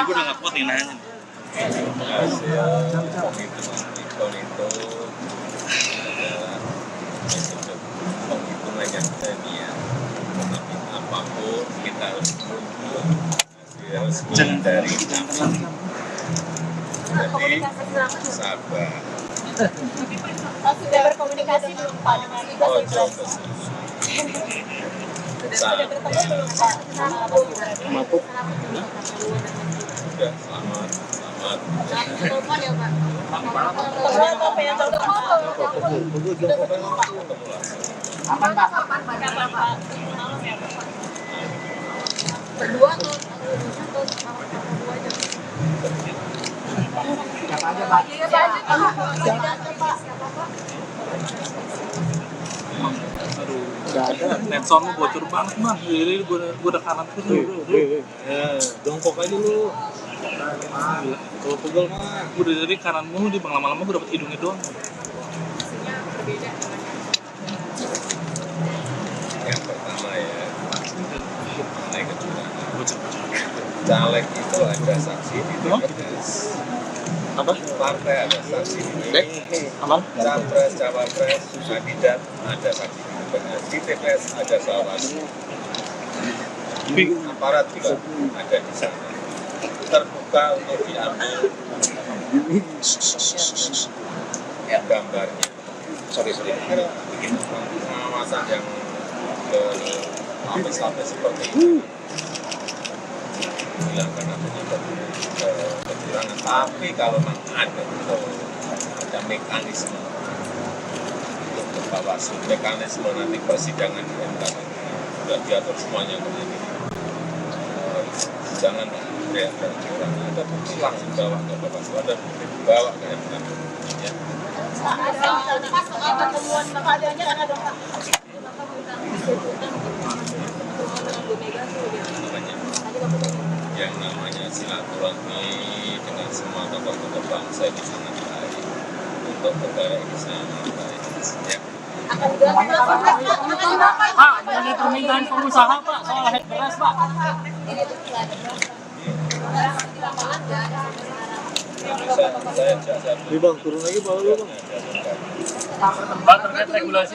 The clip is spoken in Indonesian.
gue udah nggak kuat nih nanya. Hasil penghitungan itu adalah metode penghitungan yang ilmiah. Tapi apapun kita harus menunggu hasil resmi dari kami. Jadi sabar. Sudah berkomunikasi belum Pak dengan Ojo sudah bertemu belum Pak sama Pak Gibran? Mabuk. Sudah selamat. Telepon ya Pak? Telepon atau apa yang telepon? Kapan Pak? Kapan Pak? Malam ya Pak? Berdua atau berdua aja? Siapa aja Pak? Siapa aja Pak? Aduh, Nggak ada. netson lu bocor banget bang. Jadi gue udah kanan terus. Jongkok aja lu. Kalau pegel mah. Gue udah dari kanan mulu di bang, lama-lama gue dapet hidungnya doang. Yang pertama ya, mengenai kecurangan. Bocor. Caleg itu ada saksi di TPS. Apa? Partai ada saksi di TPS. Aman? Capres, cawapres, kandidat ada saksi di TPS. Di TPS ada Bawaslu. Aparat juga ada di sana. Terbuka untuk diambil gambarnya. Sorry. Bikin pengawasan yang lapis-lapis seperti itu. Hilangkan adanya kecurangan. Tapi kalau memang ada mekanisme untuk Bawaslu, mekanisme nanti persidangan di MK sudah diatur semuanya kemudian jangan teriak-teriak kecurangan, ada bukti langsung bawa ke Bawaslu, ada bukti bawa ke MK ya. Pak, soal pertemuan Bapak adanya kan ada Pak? Yang namanya silaturahmi dengan semua tokoh-tokoh bangsa itu sangat baik untuk negara ini sangat baik ya. Akan dilakukan Pak, mengenai permintaan pengusaha Pak soal head beras Pak. Saya jasa Bang, turun lagi bawah lu bang. Pak terkait regulasi